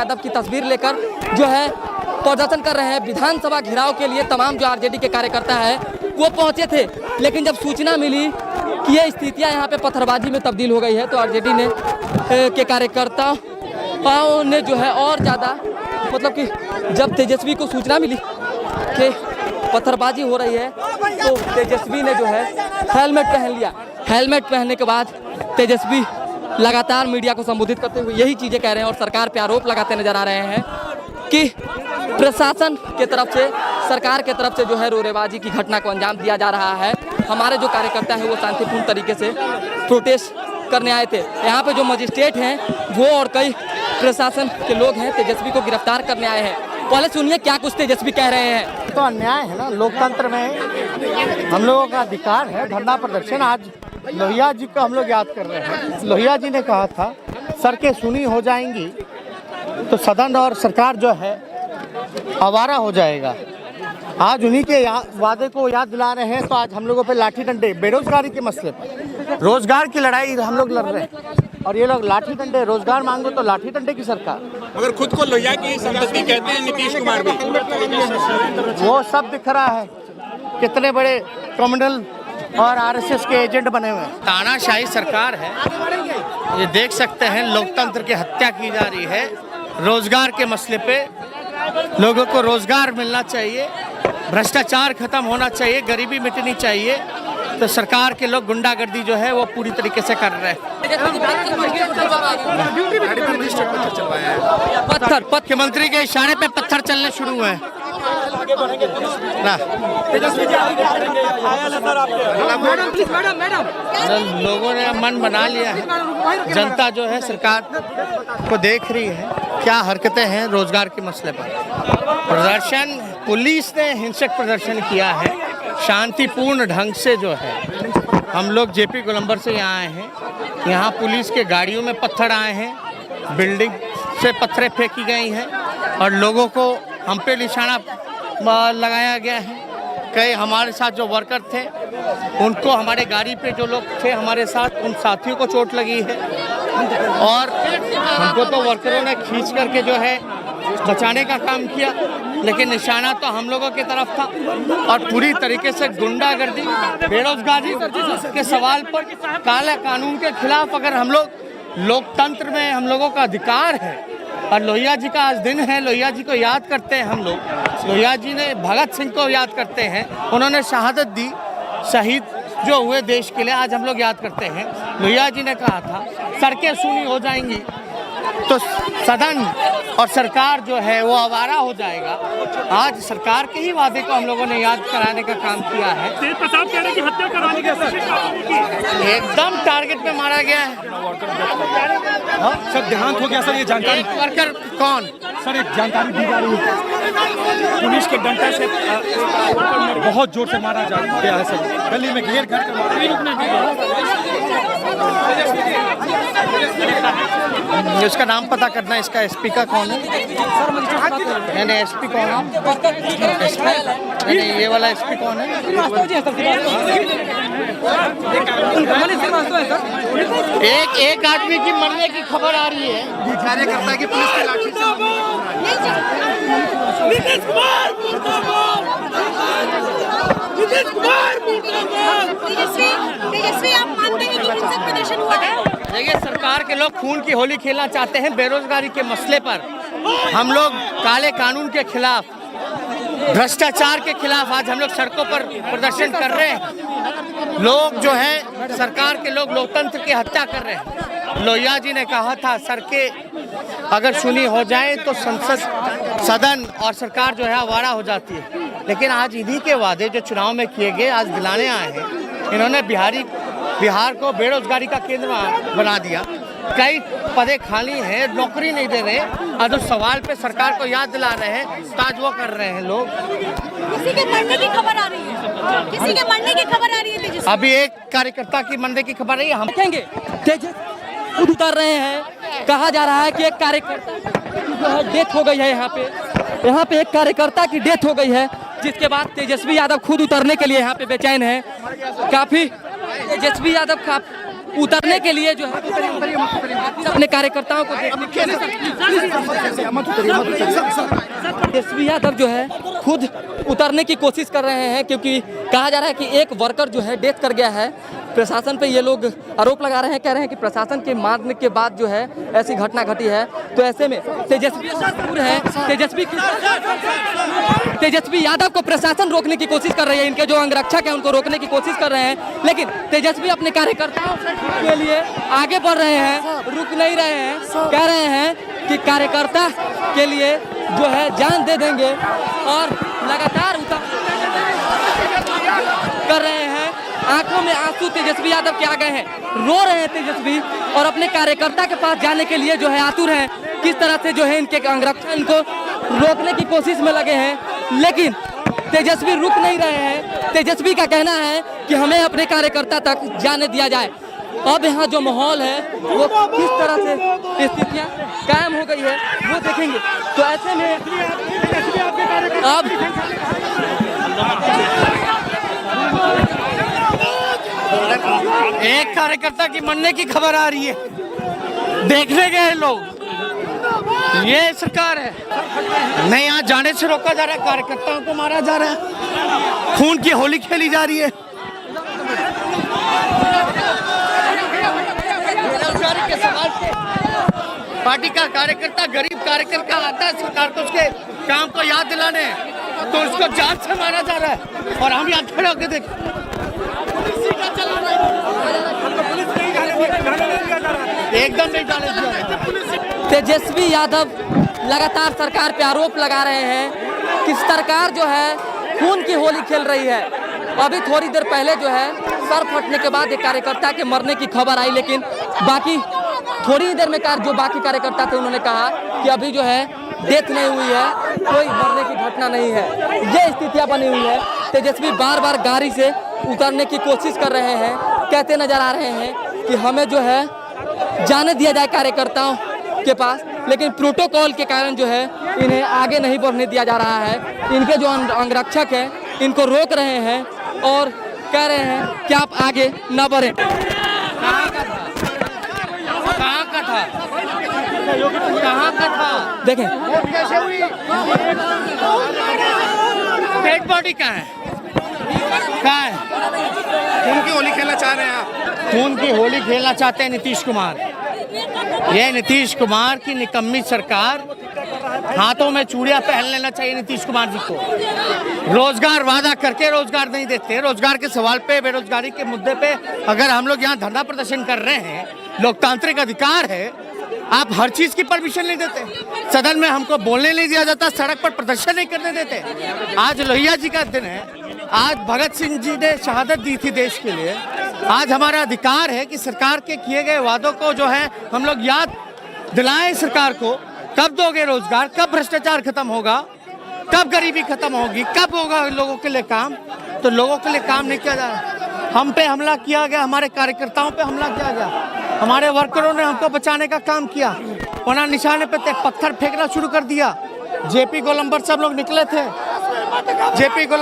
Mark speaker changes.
Speaker 1: यादव की तस्वीर लेकर जो है प्रदर्शन कर रहे हैं। विधानसभा घेराव के लिए तमाम जो आरजेडी के कार्यकर्ता है वो पहुंचे थे, लेकिन जब सूचना मिली कि ये स्थितियां यहाँ पे पत्थरबाजी में तब्दील हो गई है तो आरजेडी ने के कार्यकर्ताओं ने जो है और ज़्यादा मतलब कि जब तेजस्वी को सूचना मिली कि पत्थरबाजी हो रही है तो तेजस्वी ने जो है हेलमेट पहन लिया। हेलमेट पहनने के बाद तेजस्वी लगातार मीडिया को संबोधित करते हुए यही चीज़ें कह रहे हैं और सरकार पे आरोप लगाते नजर आ रहे हैं कि प्रशासन के तरफ से, सरकार के तरफ से जो है रोरेबाजी की घटना को अंजाम दिया जा रहा है। हमारे जो कार्यकर्ता हैं वो शांतिपूर्ण तरीके से प्रोटेस्ट करने आए थे। यहाँ पे जो मजिस्ट्रेट हैं वो और कई प्रशासन के लोग हैं तेजस्वी को गिरफ्तार करने आए हैं। पहले सुनिए क्या कुछ तेजस्वी कह रहे हैं।
Speaker 2: तो अन्याय है ना, लोकतंत्र में हम लोगों का अधिकार है धरना प्रदर्शन। आज लोहिया जी को हम लोग याद कर रहे हैं। लोहिया जी ने कहा था सड़कें सुनी हो जाएंगी तो सदन और सरकार जो है आवारा हो जाएगा। आज उन्हीं के वादे को याद दिला रहे हैं। तो आज हम लोगों पे लाठी डंडे, बेरोजगारी के मसले पर रोजगार की लड़ाई हम लोग लड़ रहे हैं और ये लोग लाठी डंडे, रोजगार मांगो तो लाठी डंडे की सरकार।
Speaker 3: मगर खुद को लोहिया की संपत्ति कहते हैं नीतीश कुमार भी।
Speaker 2: वो सब दिख रहा है, कितने बड़े कम्युनल और आरएसएस के एजेंट बने हुए हैं। तानाशाही सरकार है, ये देख सकते हैं। लोकतंत्र की हत्या की जा रही है। रोजगार के मसले पे लोगों को रोजगार मिलना चाहिए, भ्रष्टाचार खत्म होना चाहिए, गरीबी मिटनी चाहिए। तो सरकार के लोग गुंडागर्दी जो है वो पूरी तरीके से कर रहे हैं। पत्थर, मुख्यमंत्री के इशारे पे पत्थर चलने शुरू हुए हैं ना। लोगों ने मन बना लिया है। जनता जो है सरकार को देख रही है क्या हरकतें हैं रोजगार के मसले पर। प्रदर्शन, पुलिस ने हिंसक प्रदर्शन किया है शांतिपूर्ण ढंग से जो है। हम लोग जेपी गोलंबर से यहाँ आए हैं। यहाँ पुलिस के गाड़ियों में पत्थर आए हैं, बिल्डिंग से पत्थरें फेंकी गई हैं और लोगों को हम पे निशाना लगाया गया है। कई हमारे साथ जो वर्कर थे उनको, हमारे गाड़ी पे जो लोग थे हमारे साथ, उन साथियों को चोट लगी है और हमको तो वर्करों ने खींच करके जो है बचाने का काम किया, लेकिन निशाना तो हम लोगों की तरफ था। और पूरी तरीके से गुंडागर्दी, बेरोजगारी के सवाल पर, काले कानून के खिलाफ अगर हम लोग, लोकतंत्र में हम लोगों का अधिकार है और लोहिया जी का आज दिन है। लोहिया जी को याद करते हैं हम लोग। लोहिया जी ने भगत सिंह को याद करते हैं, उन्होंने शहादत दी, शहीद जो हुए देश के लिए, आज हम लोग याद करते हैं। लोहिया जी ने कहा था सड़कें सूनी हो जाएंगी तो सदन और सरकार जो है वो आवारा हो जाएगा। आज सरकार के ही वादे को हम लोगों ने याद कराने का काम किया है।
Speaker 3: प्रताप कह रहे हैं कि हत्या करवाने के
Speaker 2: एकदम टारगेट पे मारा गया है।
Speaker 3: सर देहांत हो गया सर, ये जानकारी।
Speaker 2: वर्कर कौन
Speaker 3: सर, एक जानकारी दी जा रही है पुलिस के डंडा से बहुत जोर से मारा जा गया है सर, गली में घेर कर
Speaker 2: इसका नाम पता करना है। इसका एसपी का कौन है? नहीं, एसपी कौन है? ये वाला एसपी कौन है? एक आदमी की मरने की खबर आ रही है। कार्यकर्ता की पुलिस की लाठी
Speaker 4: नीतीश कुमार तेजस्वी, आप मानते हैं कि हिंसक प्रदर्शन हुआ है?
Speaker 2: देखिए, सरकार के लोग खून की होली खेलना चाहते हैं। बेरोजगारी के मसले पर हम लोग काले कानून के खिलाफ, भ्रष्टाचार के खिलाफ आज हम लोग सड़कों पर प्रदर्शन कर रहे हैं। लोग जो है, सरकार के लोग लोकतंत्र की हत्या कर रहे हैं। लोहिया जी ने कहा था सड़कें अगर सुनी हो जाए तो संसद, सदन और सरकार जो है आवारा हो जाती है। लेकिन आज इन्हीं के वादे जो चुनाव में किए गए आज दिलाने आए हैं। इन्होंने बिहार को बेरोजगारी का केंद्र बना दिया। कई पदे खाली हैं, नौकरी नहीं दे रहे और उस सवाल पे सरकार को याद दिला रहे हैं। ताज वो कर रहे हैं लोग।
Speaker 4: किसी के मरने की खबर आ रही है, किसी के मरने की खबर आ रही है।
Speaker 2: अभी एक कार्यकर्ता की मरने की खबर नहीं, हम
Speaker 1: देखेंगे तेजस्वी खुद उतर रहे हैं। कहा जा रहा है कि एक कार्यकर्ता की जो है डेथ हो गई है। यहाँ पे एक कार्यकर्ता की डेथ हो गई है, जिसके बाद तेजस्वी यादव खुद उतरने के लिए यहाँ पे बेचैन है। काफी तेजस्वी यादव उतरने के लिए जो है अपने कार्यकर्ताओं को तेजस्वी यादव जो है खुद उतरने की कोशिश कर रहे हैं, क्योंकि कहा जा रहा है कि एक वर्कर जो है डेथ कर गया है। प्रशासन पे ये लोग आरोप लगा रहे हैं, कह रहे हैं कि प्रशासन के मारने के बाद जो है ऐसी घटना घटी है। तो ऐसे में तेजस्वी यादव को प्रशासन रोकने की कोशिश कर रही है, इनके जो अंगरक्षक हैं उनको रोकने की कोशिश कर रहे हैं, लेकिन तेजस्वी अपने कार्यकर्ताओं के लिए आगे बढ़ रहे हैं, रुक नहीं रहे हैं। कह रहे हैं कि कार्यकर्ता के लिए जो है जान दे देंगे और लगातार कर रहे हैं। आंखों में आंसू तेजस्वी यादव के आ गए हैं, रो रहे हैं तेजस्वी और अपने कार्यकर्ता के पास जाने के लिए जो है आतुर हैं। किस तरह से जो है इनके अंगरक्षक इनको रोकने की कोशिश में लगे हैं, लेकिन तेजस्वी रुक नहीं रहे हैं। तेजस्वी का कहना है कि हमें अपने कार्यकर्ता तक जाने दिया जाए। अब यहाँ जो माहौल है वो किस तरह से स्थितियाँ कायम हो गई है वो देखेंगे। तो ऐसे में अब
Speaker 2: एक कार्यकर्ता की मरने की खबर आ रही है, देखने गए लोग, ये सरकार है नहीं। यहाँ जाने से रोका जा रहा है, कार्यकर्ताओं को मारा जा रहा है, खून की होली खेली जा रही है। बेरोजगारी के सवाल पे पार्टी का कार्यकर्ता, गरीब कार्यकर्ता आता है सरकार को उसके काम को याद दिलाने, तो उसको जान से मारा जा रहा है और हम यहाँ खड़े होकर देख एकदम नहीं जाने दिया।
Speaker 1: तेजस्वी यादव लगातार सरकार पे आरोप लगा रहे हैं कि सरकार जो है खून की होली खेल रही है। अभी थोड़ी देर पहले जो है सर फटने के बाद एक कार्यकर्ता के मरने की खबर आई, लेकिन बाकी थोड़ी ही देर में जो बाकी कार्यकर्ता थे उन्होंने कहा कि अभी जो है डेथ नहीं हुई है, कोई मरने की घटना नहीं है। ये स्थितियाँ बनी हुई है। तेजस्वी बार बार गाड़ी से उतरने की कोशिश कर रहे हैं, कहते नजर आ रहे हैं कि हमें जो है जाने दिया जाए कार्यकर्ताओं के पास, लेकिन प्रोटोकॉल के कारण जो है इन्हें आगे नहीं बढ़ने दिया जा रहा है। इनके जो अंगरक्षक हैं इनको रोक रहे हैं और कह रहे हैं कि आप आगे न बढ़ें।
Speaker 2: कहाँ का था
Speaker 1: देखें,
Speaker 2: डेड बॉडी कहाँ है?
Speaker 3: खून की होली खेलना चाह रहे हैं आप?
Speaker 2: खून की होली खेलना चाहते हैं नीतीश कुमार। ये नीतीश कुमार की निकम्मी सरकार, हाथों में चूड़ियां पहन लेना चाहिए नीतीश कुमार जी को। रोजगार वादा करके रोजगार नहीं देते। रोजगार के सवाल पे, बेरोजगारी के मुद्दे पे अगर हम लोग यहाँ धरना प्रदर्शन कर रहे हैं, लोकतांत्रिक अधिकार है, आप हर चीज की परमिशन नहीं देते। सदन में हमको बोलने नहीं दिया जाता, सड़क पर प्रदर्शन नहीं करने देते। आज लोहिया जी का दिन है, आज भगत सिंह जी ने शहादत दी थी देश के लिए। आज हमारा अधिकार है कि सरकार के किए गए वादों को जो है हम लोग याद दिलाएं सरकार को। कब दोगे रोजगार, कब भ्रष्टाचार खत्म होगा, कब गरीबी खत्म होगी, कब होगा लोगों के लिए काम? तो लोगों के लिए काम नहीं किया जा रहा। हम पे हमला किया गया, हमारे कार्यकर्ताओं पे हमला किया गया, हमारे वर्करों ने हमको बचाने का काम किया, वरना निशाने पे पत्थर फेंकना शुरू कर दिया। जेपी गोलंबर सब लोग निकले थे, जेपी गोलंबर